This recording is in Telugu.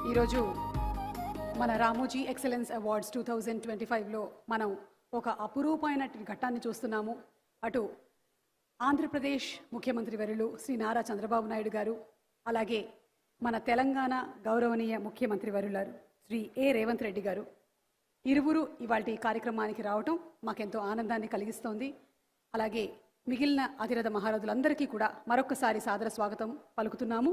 ఈరోజు మన రామోజీ ఎక్సలెన్స్ అవార్డ్స్ 2025లో మనం ఒక అపురూపమైన ఘట్టాన్ని చూస్తున్నాము. అటు ఆంధ్రప్రదేశ్ ముఖ్యమంత్రి వర్యులు శ్రీ నారా చంద్రబాబు నాయుడు గారు, అలాగే మన తెలంగాణ గౌరవనీయ ముఖ్యమంత్రి వర్యులారు శ్రీ ఏ రేవంత్ రెడ్డి గారు ఇరువురు ఇవాల్టి కార్యక్రమానికి రావటం మాకెంతో ఆనందాన్ని కలిగిస్తోంది. అలాగే మిగిలిన అతిరథ మహారథులందరికీ కూడా మరొకసారి సాదర స్వాగతం పలుకుతున్నాము.